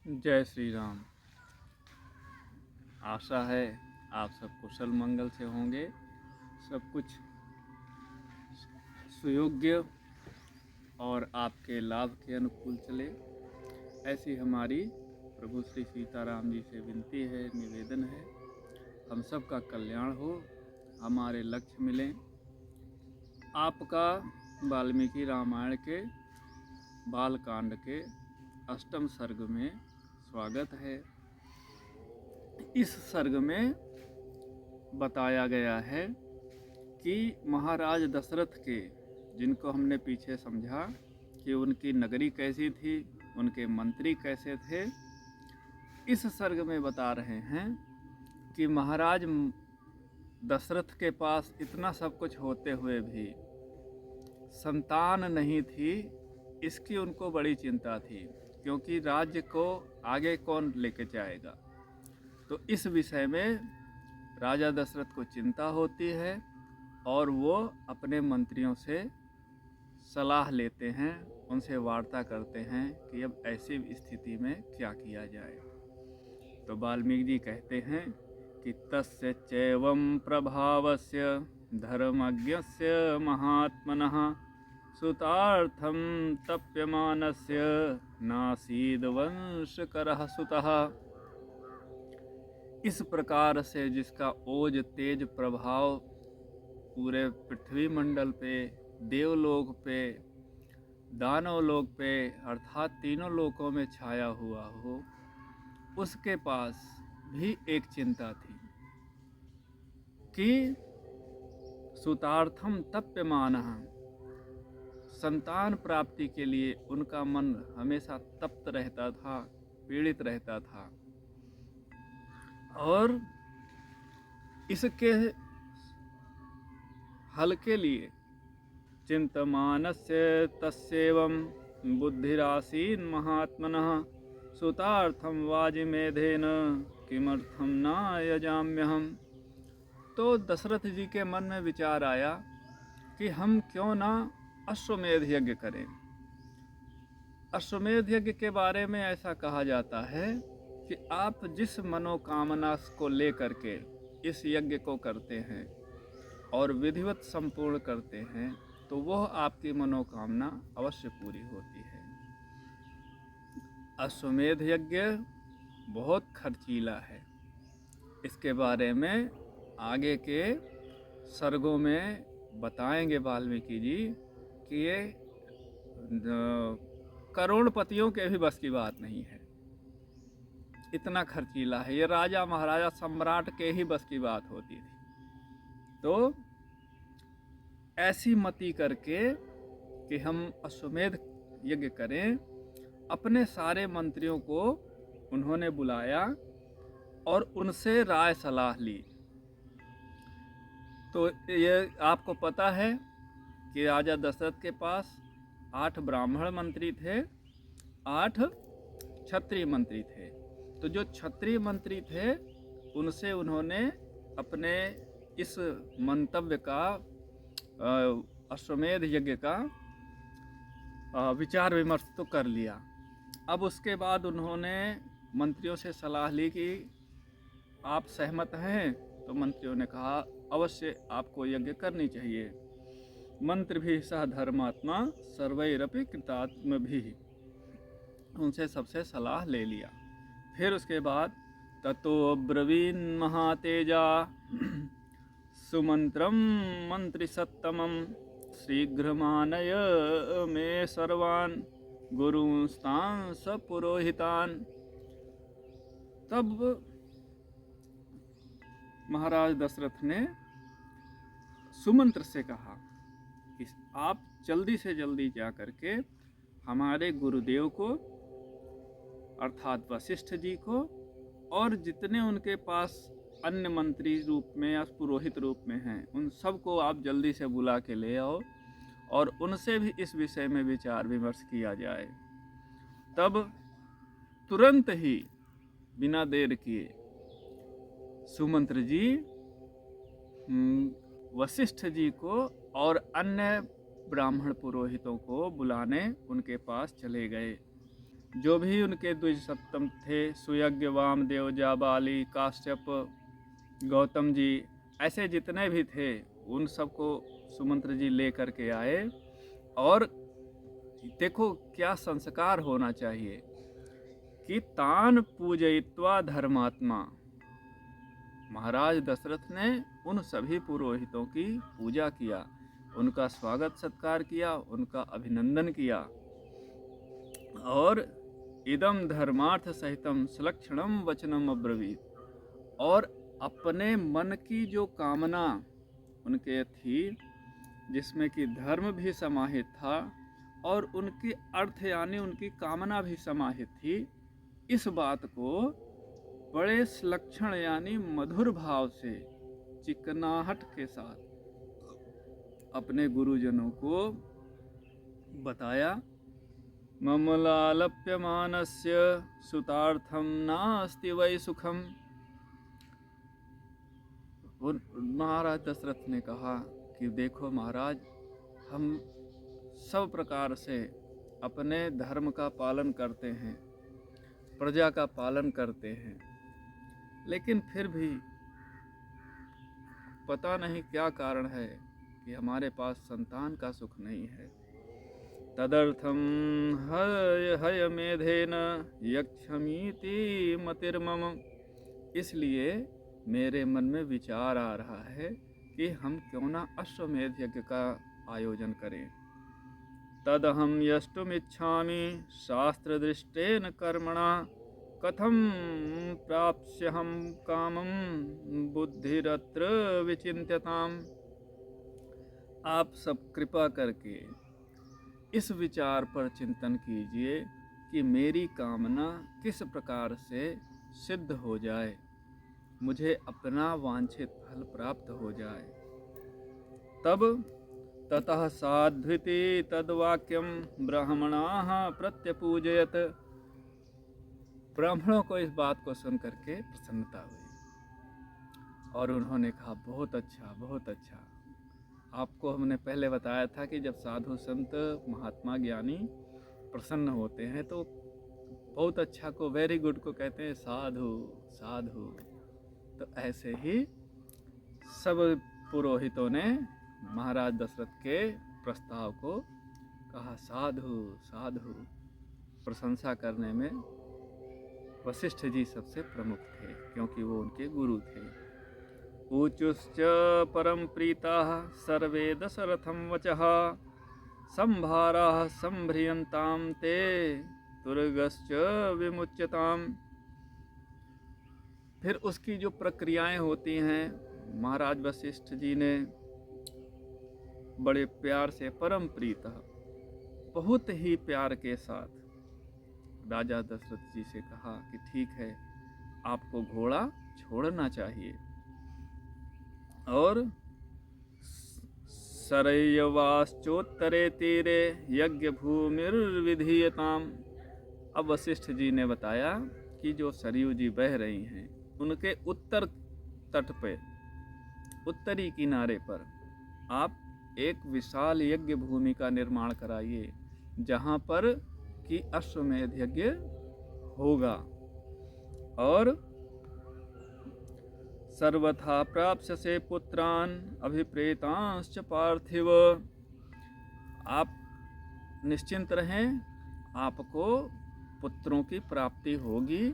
जय श्री राम। आशा है आप सब कुशल मंगल से होंगे, सब कुछ सुयोग्य और आपके लाभ के अनुकूल चले, ऐसी हमारी प्रभु श्री सीताराम जी से विनती है, निवेदन है। हम सब का कल्याण हो, हमारे लक्ष्य मिलें। आपका वाल्मीकि रामायण के बालकांड के अष्टम सर्ग में स्वागत है। इस सर्ग में बताया गया है कि महाराज दशरथ के, जिनको हमने पीछे समझा कि उनकी नगरी कैसी थी, उनके मंत्री कैसे थे, इस सर्ग में बता रहे हैं कि महाराज दशरथ के पास इतना सब कुछ होते हुए भी संतान नहीं थी। इसकी उनको बड़ी चिंता थी, क्योंकि राज्य को आगे कौन लेके जाएगा। तो इस विषय में राजा दशरथ को चिंता होती है और वो अपने मंत्रियों से सलाह लेते हैं, उनसे वार्ता करते हैं कि अब ऐसी स्थिति में क्या किया जाए। तो वाल्मीकि जी कहते हैं कि तस्य चैवं प्रभावस्य धर्मज्ञस्य महात्मनः सुतार्थं तप्यमानस्य नासीद वंशकरः सुतः। इस प्रकार से जिसका ओज तेज प्रभाव पूरे पृथ्वी मंडल पे, देवलोक पे, दानव लोक पे, अर्थात तीनों लोकों में छाया हुआ हो, उसके पास भी एक चिंता थी कि सुतार्थम तप्यमानः, संतान प्राप्ति के लिए उनका मन हमेशा तप्त रहता था, पीड़ित रहता था। और इसके हल के लिए चिंतमानस्य तस्येवं बुद्धिरासीन महात्मनः सुतार्थम वाजिमेधेन किमर्थम न यजाम्यहम्। तो दशरथ जी के मन में विचार आया कि हम क्यों ना अश्वमेध यज्ञ करें। अश्वमेध यज्ञ के बारे में ऐसा कहा जाता है कि आप जिस मनोकामना को लेकर के इस यज्ञ को करते हैं और विधिवत संपूर्ण करते हैं, तो वह आपकी मनोकामना अवश्य पूरी होती है। अश्वमेध यज्ञ बहुत खर्चीला है। इसके बारे में आगे के सर्गों में बताएंगे वाल्मीकि जी कि ये करोड़पतियों के भी बस की बात नहीं है, इतना खर्चीला है। ये राजा महाराजा सम्राट के ही बस की बात होती थी। तो ऐसी मति करके कि हम अश्वमेध यज्ञ करें, अपने सारे मंत्रियों को उन्होंने बुलाया और उनसे राय सलाह ली। तो ये आपको पता है कि राजा दशरथ के पास 8 ब्राह्मण मंत्री थे, 8 क्षत्रिय मंत्री थे। तो जो क्षत्रिय मंत्री थे उनसे उन्होंने अपने इस मंतव्य का, अश्वमेध यज्ञ का विचार विमर्श तो कर लिया। अब उसके बाद उन्होंने मंत्रियों से सलाह ली कि आप सहमत हैं। तो मंत्रियों ने कहा अवश्य आपको यज्ञ करनी चाहिए। मंत्र भी सह धर्मात्मा सर्वैरपि कृतात्म भी, उनसे सबसे सलाह ले लिया। फिर उसके बाद ततो ब्रवीन महातेजा सुमंत्रम मंत्रिसत्तमं शीघ्रमानय मे सर्वान् गुरुंस्तांस पुरोहितान्। तब महाराज दशरथ ने सुमंत्र से कहा कि आप जल्दी से जल्दी जा करके हमारे गुरुदेव को, अर्थात वशिष्ठ जी को, और जितने उनके पास अन्य मंत्री रूप में या पुरोहित रूप में हैं, उन सबको आप जल्दी से बुला के ले आओ और उनसे भी इस विषय में विचार विमर्श किया जाए। तब तुरंत ही बिना देर किए सुमंत्र जी वशिष्ठ जी को और अन्य ब्राह्मण पुरोहितों को बुलाने उनके पास चले गए। जो भी उनके द्विज सप्तम थे, सुयज्ञ, वामदेव, जाबाली, काश्यप, गौतम जी, ऐसे जितने भी थे उन सबको सुमंत्र जी ले करके आए। और देखो क्या संस्कार होना चाहिए कि तान पूजयित्वा धर्मात्मा। महाराज दशरथ ने उन सभी पुरोहितों की पूजा किया, उनका स्वागत सत्कार किया, उनका अभिनंदन किया। और इदम धर्मार्थ सहितम सुलक्षणम वचनम अब्रवीत। और अपने मन की जो कामना उनके थी, जिसमें कि धर्म भी समाहित था और उनकी अर्थ यानी उनकी कामना भी समाहित थी, इस बात को बड़े सुलक्षण यानी मधुर भाव से, चिकनाहट के साथ अपने गुरुजनों को बताया। ममलालप्यमानस्य सुतार्थम नास्ति वै सुखम। महाराज दशरथ ने कहा कि देखो महाराज, हम सब प्रकार से अपने धर्म का पालन करते हैं, प्रजा का पालन करते हैं, लेकिन फिर भी पता नहीं क्या कारण है कि हमारे पास संतान का सुख नहीं है। तदर्थम हयमेधेन यक्षमीति मतिर्मम। इसलिए मेरे मन में विचार आ रहा है कि हम क्यों ना अश्वमेध यज्ञ का आयोजन करें। तदहम यष्टुमिच्छामि शास्त्रदृष्टेन कर्मणा कथम प्राप्स्यहं कामं बुद्धिरत्र विचिन्त्यताम्। आप सब कृपा करके इस विचार पर चिंतन कीजिए कि मेरी कामना किस प्रकार से सिद्ध हो जाए, मुझे अपना वांछित फल प्राप्त हो जाए। तब ततः साध्विति तद्वाक्यम ब्राह्मणाः प्रत्यपूजयत। ब्राह्मणों को इस बात को सुन करके प्रसन्नता हुई और उन्होंने कहा बहुत अच्छा, बहुत अच्छा। आपको हमने पहले बताया था कि जब साधु संत महात्मा ज्ञानी प्रसन्न होते हैं तो बहुत अच्छा को वेरी गुड को कहते हैं साधु साधु। तो ऐसे ही सब पुरोहितों ने महाराज दशरथ के प्रस्ताव को कहा साधु साधु। प्रशंसा करने में वशिष्ठ जी सबसे प्रमुख थे क्योंकि वो उनके गुरु थे। ऊचुश्च परम प्रीताः सर्वे दशरथं वचः संभाराः संभ्रियन्तां ते तुर्गश्च विमुच्यताम्। फिर उसकी जो प्रक्रियाएं होती हैं, महाराज वशिष्ठ जी ने बड़े प्यार से परम प्रीतः, बहुत ही प्यार के साथ राजा दशरथ जी से कहा कि ठीक है, आपको घोड़ा छोड़ना चाहिए। और सरय्यवाश्चोत्तरे तीरे यज्ञ भूमिर्विधीयताम्। अब वशिष्ठ जी ने बताया कि जो सरयू जी बह रही हैं उनके उत्तर तट पे, उत्तरी किनारे पर आप एक विशाल यज्ञ भूमि का निर्माण कराइए जहाँ पर कि अश्वमेध यज्ञ होगा। और सर्वथा प्राप्स्यसे पुत्रान् अभिप्रेतांश्च पार्थिव। आप निश्चिंत रहें, आपको पुत्रों की प्राप्ति होगी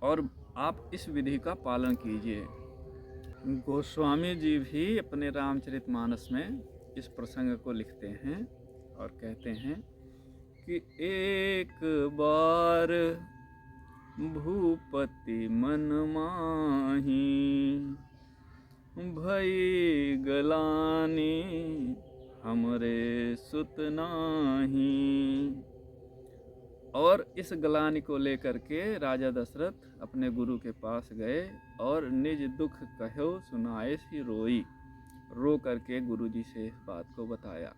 और आप इस विधि का पालन कीजिए। गोस्वामी जी भी अपने रामचरितमानस में इस प्रसंग को लिखते हैं और कहते हैं कि एक बार भूपति मन माही भई गलानी हमरे सुत नाही। और इस गलानी को लेकर के राजा दशरथ अपने गुरु के पास गए और निज दुख कहो सुनाए सी रोई। रो करके गुरु जी से इस बात को बताया।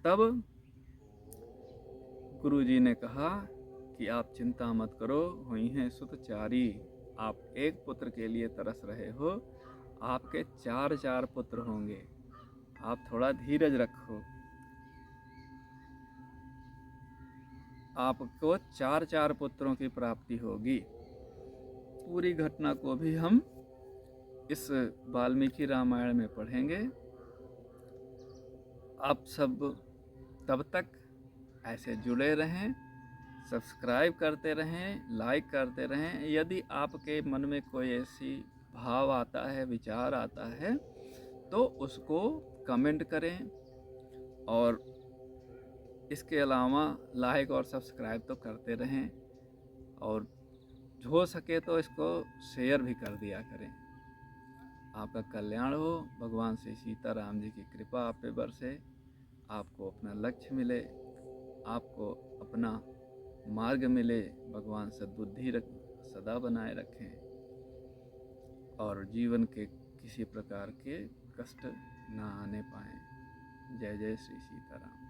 तब गुरु जी ने कहा कि आप चिंता मत करो, हुई हैं सुतचारी। आप एक पुत्र के लिए तरस रहे हो, आपके 4 पुत्र होंगे, आप थोड़ा धीरज रखो। आपको 4 पुत्रों की प्राप्ति होगी। पूरी घटना को भी हम इस वाल्मीकि रामायण में पढ़ेंगे। आप सब तब तक ऐसे जुड़े रहें, सब्सक्राइब करते रहें, लाइक करते रहें। यदि आपके मन में कोई ऐसी भाव आता है, विचार आता है, तो उसको कमेंट करें। और इसके अलावा लाइक और सब्सक्राइब तो करते रहें, और हो सके तो इसको शेयर भी कर दिया करें। आपका कल्याण हो। भगवान श्री सीताराम जी की कृपा आप पे बरसे, आपको अपना लक्ष्य मिले, आपको अपना मार्ग मिले। भगवान सद्बुद्धि सदा बनाए रखें, और जीवन के किसी प्रकार के कष्ट ना आने पाएं। जय जय श्री सीताराम।